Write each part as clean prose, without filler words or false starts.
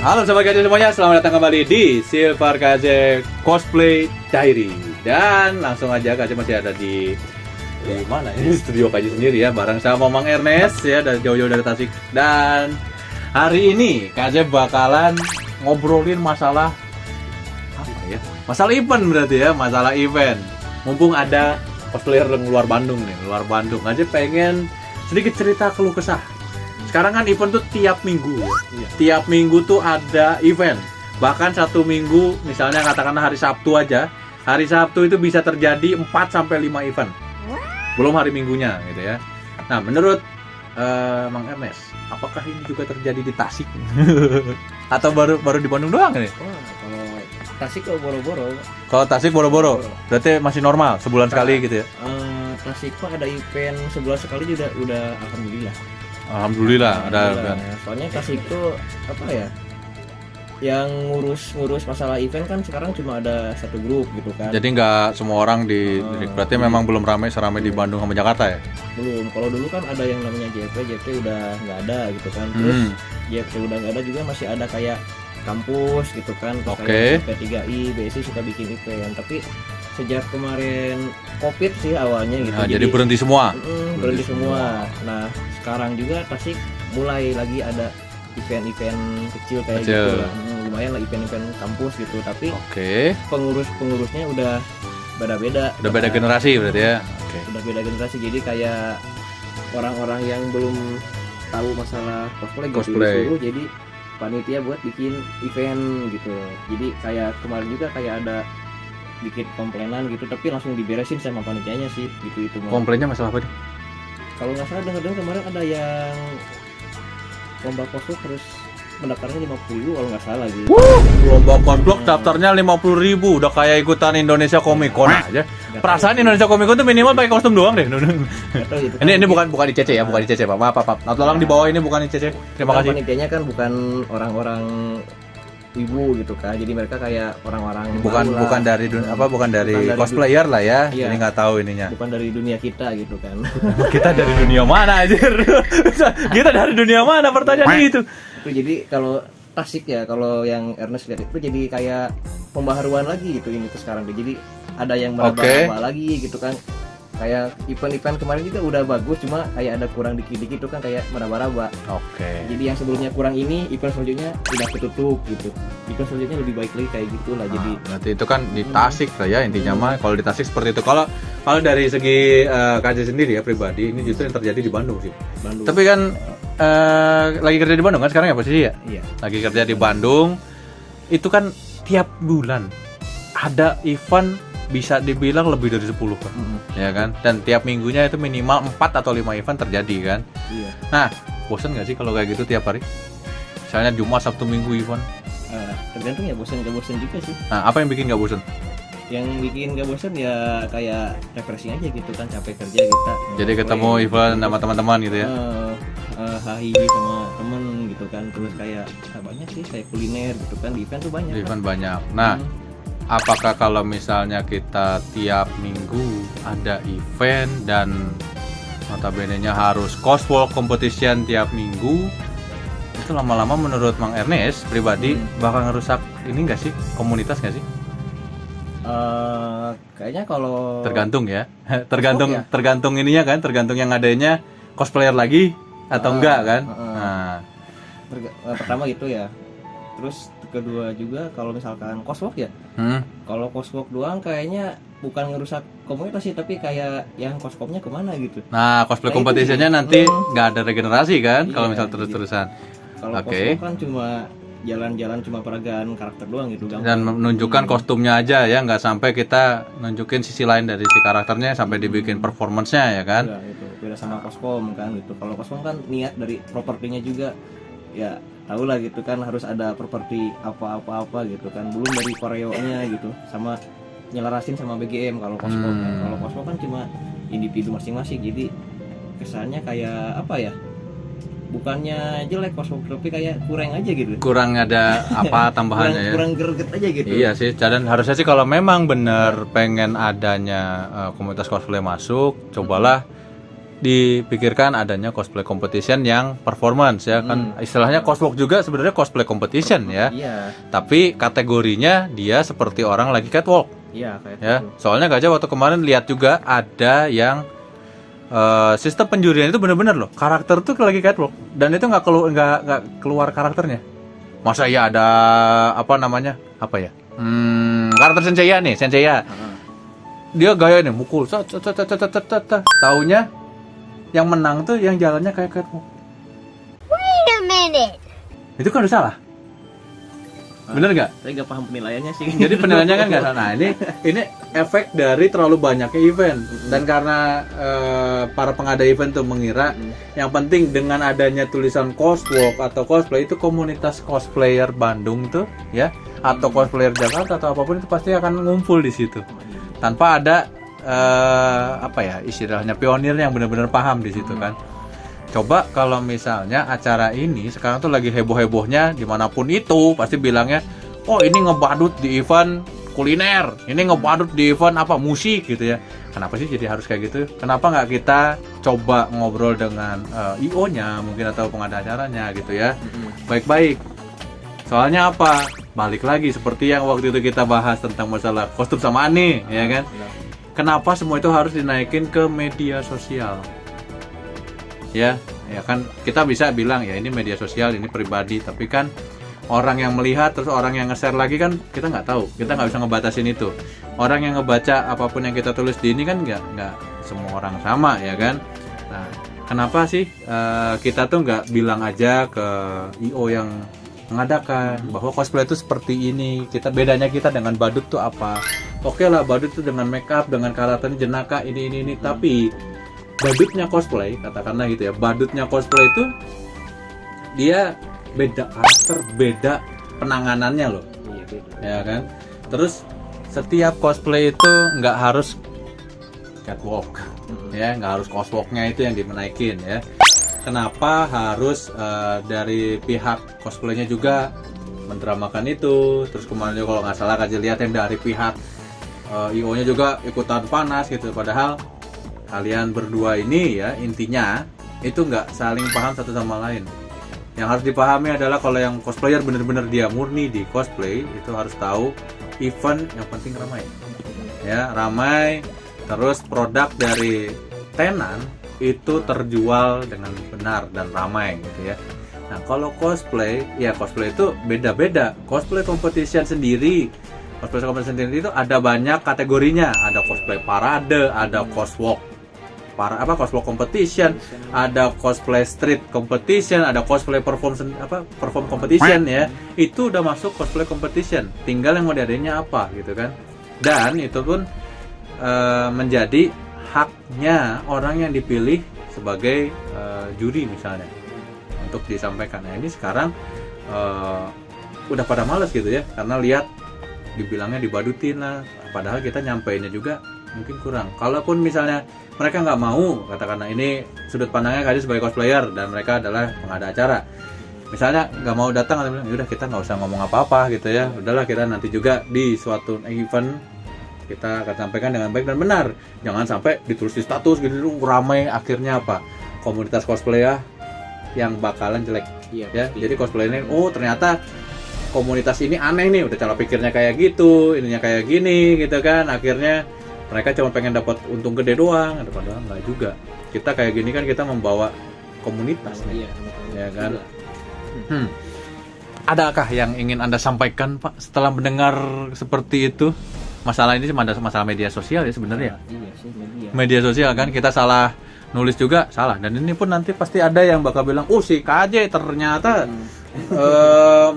Halo Sobat KJ semuanya, selamat datang kembali di Silver KJ Cosplay Diary. Dan langsung aja KJ masih ada di mana ini studio KJ sendiri ya, bareng sama Mang Ernest ya, dari jauh-jauh dari Tasik. Dan hari ini KJ bakalan ngobrolin masalah apa ya? Masalah event berarti ya, masalah event. Mumpung ada cosplayer luar Bandung nih, luar Bandung. KJ pengen sedikit cerita keluh kesah. Sekarang kan event tuh tiap minggu ya. Tiap minggu tuh ada event. Bahkan satu minggu, misalnya katakanlah hari Sabtu aja, hari Sabtu itu bisa terjadi 4-5 event. Belum hari minggunya gitu ya. Nah, menurut Mang Ernest, apakah ini juga terjadi di Tasik? Atau baru di Bandung doang nih? Wah, kalau Tasik kok boro-boro. Kalau Tasik boro-boro, berarti masih normal sebulan sekali gitu ya? Tasik kok ada event sebulan sekali juga udah alhamdulillah. Alhamdulillah ada event. Soalnya Tasik itu apa ya? Yang ngurus masalah event kan sekarang cuma ada satu grup gitu kan. Jadi nggak semua orang berarti memang belum ramai seramai di Bandung sama Jakarta ya? Belum. Kalau dulu kan ada yang namanya JP udah nggak ada gitu kan. Terus JP udah nggak ada juga, masih ada kayak kampus gitu kan. Oke. P3I, BSI suka bikin event. Tapi sejak kemarin COVID sih awalnya gitu. Nah, jadi berhenti semua. Berhenti semua. Nah, sekarang juga Tasik mulai lagi ada event-event kecil kayak gitu lah. Lumayan lah event-event kampus gitu, tapi pengurusnya udah beda-beda. Udah beda generasi berarti ya. Udah beda generasi, jadi kayak orang-orang yang belum tahu masalah cosplay. Gitu, jadi panitia buat bikin event gitu. Jadi kayak kemarin juga kayak ada bikin komplainan gitu, tapi langsung diberesin sama panitianya sih gitu itu. Komplainnya masalah apa nih? Kalau nggak salah dengar kemarin ada yang lomba cosplay harus mendaftarnya 50.000 kalau nggak salah gitu. Lomba cosplay daftarnya 50.000, udah kayak ikutan Indonesia Comic Con aja. Perasaan Indonesia Comic Con tuh minimal pakai kostum doang deh. Ini bukan ICC ya, bukan ICC Pak. Maaf. Tolong di bawah ini bukan ICC. Terima kasih. Panitianya kan bukan orang-orang ibu gitu kan, jadi mereka kayak orang-orang bukan dari cosplayer lah ya. Iya. Jadi nggak tahu ininya. Bukan dari dunia kita gitu kan. Kita dari dunia mana aja? Kita dari dunia mana, pertanyaan itu? Itu jadi kalau Tasik ya, kalau yang Ernest lihat itu jadi kayak pembaharuan lagi gitu ini tuh sekarang. Jadi ada yang meraba-raba lagi gitu kan. Kayak event-event kemarin juga udah bagus, cuma kayak ada kurang dikit-dikit tuh kan, kayak meraba-raba. Jadi yang sebelumnya kurang ini, event selanjutnya udah ketutup gitu. Event selanjutnya lebih baik lagi kayak gitulah. Jadi berarti itu kan di Tasik lah ya intinya mah. Kalau di Tasik seperti itu. Kalau dari segi KJ sendiri ya pribadi, ini justru yang terjadi di Bandung sih. Tapi kan lagi kerja di Bandung kan sekarang ya posisi ya? Iya. Lagi kerja di Bandung. Itu kan tiap bulan ada event, bisa dibilang lebih dari 10 kan, ya kan? Dan tiap minggunya itu minimal 4 atau 5 event terjadi kan? Iya. Nah, bosan nggak sih kalau kayak gitu tiap hari? Misalnya Jumat, Sabtu, Minggu event? Tergantung ya, bosan nggak bosan juga sih. Nah, apa yang bikin nggak bosan? Yang bikin nggak bosan ya kayak refreshing aja gitu kan, capek kerja kita. Jadi ketemu event sama teman-teman gitu ya? Hahihi sama temen gitu kan, terus kayak banyak sih, kayak kuliner gitu kan, di event tuh banyak. Di event banyak. Nah. Apakah kalau misalnya kita tiap minggu ada event dan notabene-nya harus cosplay competition tiap minggu, itu lama-lama menurut Mang Ernest pribadi bakal ngerusak ini nggak sih, komunitas nggak sih? Kayaknya kalau tergantung ya, tergantung ininya kan, tergantung yang adanya cosplayer lagi atau enggak kan? Pertama gitu ya. Terus kedua juga kalau misalkan cosplay ya, kalau cosplay doang kayaknya bukan ngerusak komunitas sih, tapi kayak yang cosplaynya kemana gitu. Nah, cosplay competitionnya nanti nggak ada regenerasi kan, kalau misal terus-terusan. Kalau cosplay kan cuma jalan-jalan, cuma peragaan karakter doang gitu. Dan menunjukkan kostumnya aja ya, nggak sampai kita nunjukin sisi lain dari si karakternya sampai dibikin performance-nya ya kan. Beda sama kostum kan gitu. Kalau kostum kan niat dari propertinya juga ya, tahu lah gitu kan, harus ada properti apa gitu kan, belum dari koreonya gitu, sama nyelarasin sama BGM. Kalau cosplay kalau cosplay kan cuma individu masing-masing, jadi kesannya kayak apa ya, bukannya jelek cosplay, tapi kayak kurang aja gitu, kurang ada apa tambahannya kurang greget aja gitu. Iya sih, dan harusnya sih kalau memang bener pengen adanya komunitas cosplay masuk, cobalah dipikirkan adanya cosplay competition yang performance ya kan, istilahnya coswalk juga sebenarnya cosplay competition ya. Iya. Tapi kategorinya dia seperti orang lagi catwalk. Iya kayak Ya, gitu. soalnya Gajah waktu kemarin lihat juga ada yang sistem penjurian itu bener-bener loh, karakter tuh lagi catwalk dan itu nggak keluar karakternya. Masa ya ada apa namanya apa ya? Karakter Senseiya nih, Senseiya. Dia gaya nih mukul, taunya yang menang tuh yang jalannya kayak catwalk. Wait a minute. Itu kan udah salah. Bener nggak? Saya nggak paham penilaiannya sih. Jadi penilaiannya kan nggak salah. Nah ini efek dari terlalu banyaknya event dan karena para pengada event tuh mengira yang penting dengan adanya tulisan coswalk atau cosplay itu komunitas cosplayer Bandung tuh ya atau cosplayer Jakarta atau apapun itu pasti akan ngumpul di situ tanpa ada apa ya istilahnya pionir yang benar-benar paham di situ kan. Coba kalau misalnya acara ini sekarang tuh lagi heboh-hebohnya dimanapun itu pasti bilangnya, oh ini ngebadut di event kuliner, ini ngebadut di event apa musik gitu ya. Kenapa sih jadi harus kayak gitu? Kenapa nggak kita coba ngobrol dengan IO-nya mungkin atau pengada acaranya gitu ya, baik-baik. Soalnya apa? Balik lagi seperti yang waktu itu kita bahas tentang masalah kostum sama Ani, ya kan? Kenapa semua itu harus dinaikin ke media sosial? Ya kan kita bisa bilang ya ini media sosial, ini pribadi, tapi kan orang yang melihat terus orang yang nge-share lagi kan kita nggak tahu, kita nggak bisa ngebatasin itu. Orang yang ngebaca apapun yang kita tulis di ini kan nggak semua orang sama ya kan. Nah kenapa sih kita tuh nggak bilang aja ke IO yang mengadakan bahwa cosplay itu seperti ini, kita bedanya kita dengan badut tuh apa? Oke lah badut tuh dengan make up, dengan karakternya jenaka ini tapi badutnya cosplay, katakanlah gitu ya, badutnya cosplay itu dia beda karakter, beda penanganannya loh. Iya beda. Ya kan? Terus setiap cosplay itu nggak harus catwalk, ya nggak harus coswalknya itu yang dimenaikin ya. Kenapa harus dari pihak cosplaynya juga mendramakan itu? Terus kemarin juga kalau nggak salah Kak lihat yang dari pihak IO-nya juga ikutan panas gitu. Padahal kalian berdua ini ya intinya itu nggak saling paham satu sama lain. Yang harus dipahami adalah kalau yang cosplayer bener-bener dia murni di cosplay itu harus tahu event yang penting ramai. Ya ramai. Terus produk dari tenan itu terjual dengan benar dan ramai gitu ya. Nah kalau cosplay, ya cosplay itu beda-beda. Cosplay competition sendiri itu ada banyak kategorinya. Ada cosplay parade, ada coswalk, coswalk competition, ada cosplay street competition, ada cosplay perform competition ya. Itu udah masuk cosplay competition. Tinggal yang mau diadainnya apa gitu kan. Dan itu pun menjadi haknya orang yang dipilih sebagai juri misalnya untuk disampaikan. Nah ini sekarang udah pada males gitu ya, karena lihat dibilangnya dibadutin lah, padahal kita nyampeinnya juga mungkin kurang. Kalaupun misalnya mereka nggak mau, katakanlah ini sudut pandangnya kali sebagai cosplayer dan mereka adalah pengada acara, misalnya nggak mau datang atau bilang, yaudah kita nggak usah ngomong apa-apa gitu ya, udahlah kita nanti juga di suatu event kita akan sampaikan dengan baik dan benar. Jangan sampai ditulis di status gitu ramai, akhirnya apa? Komunitas cosplay ya yang bakalan jelek. Iya, ya. Jadi cosplay ini ternyata komunitas ini aneh nih, udah cara pikirnya kayak gitu, ininya kayak gini gitu kan. Akhirnya mereka cuma pengen dapat untung gede doang, padahal enggak juga. Kita kayak gini kan kita membawa komunitas nih. Ya kan? Adakah yang ingin Anda sampaikan, Pak, setelah mendengar seperti itu? Masalah ini cuma ada masalah media sosial ya sebenarnya. Iya sih, media sosial kan, kita salah nulis juga salah, dan ini pun nanti pasti ada yang bakal bilang, si KJ ternyata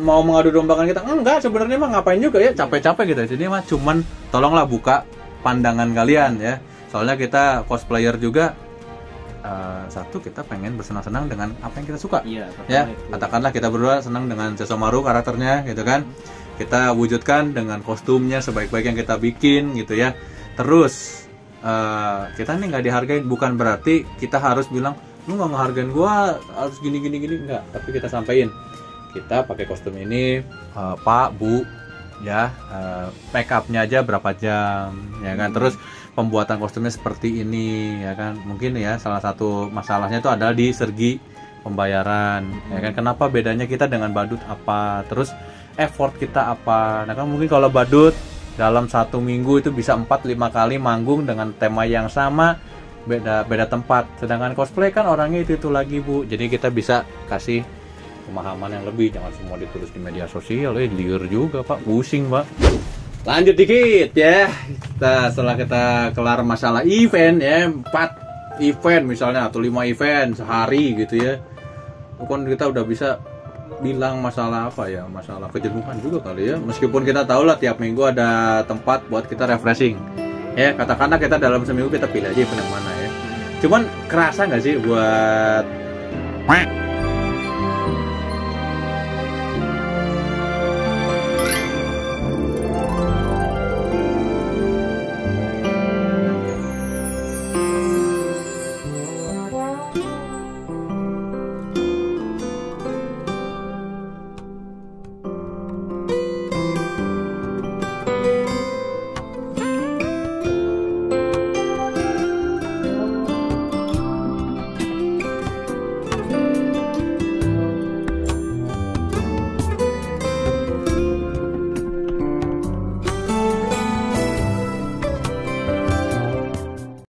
mau mengadu dombakan kita. Enggak, sebenarnya mah ngapain juga ya, capek-capek gitu. Jadi mah cuman tolonglah buka pandangan kalian ya. Soalnya kita cosplayer juga satu kita pengen bersenang-senang dengan apa yang kita suka. Iya, ya. Katakanlah kita berdua senang dengan Sesomaru karakternya gitu kan. Kita wujudkan dengan kostumnya sebaik-baik yang kita bikin gitu ya. Terus kita nih nggak dihargain, bukan berarti kita harus bilang lu nggak ngehargain gua, harus gini enggak. Tapi kita sampaikan kita pakai kostum ini, Pak Bu ya make upnya aja berapa jam ya kan, terus pembuatan kostumnya seperti ini ya kan. Mungkin ya salah satu masalahnya itu adalah di segi pembayaran ya kan. Kenapa bedanya kita dengan badut apa, terus effort kita apa. Nah kan mungkin kalau badut dalam 1 minggu itu bisa 4-5 kali manggung dengan tema yang sama, beda tempat. Sedangkan cosplay kan orangnya itu lagi Bu, jadi kita bisa kasih pemahaman yang lebih, jangan semua ditulis di media sosial, liar juga Pak, pusing Pak. Lanjut dikit ya, setelah kita kelar masalah event ya, 4 event misalnya atau 5 event sehari gitu ya, kan kita udah bisa bilang masalah apa ya, masalah kejenuhan juga kali ya. Meskipun kita tahu lah tiap minggu ada tempat buat kita refreshing ya, katakanlah kita dalam seminggu kita pilih aja event yang mana ya. Cuman kerasa nggak sih buat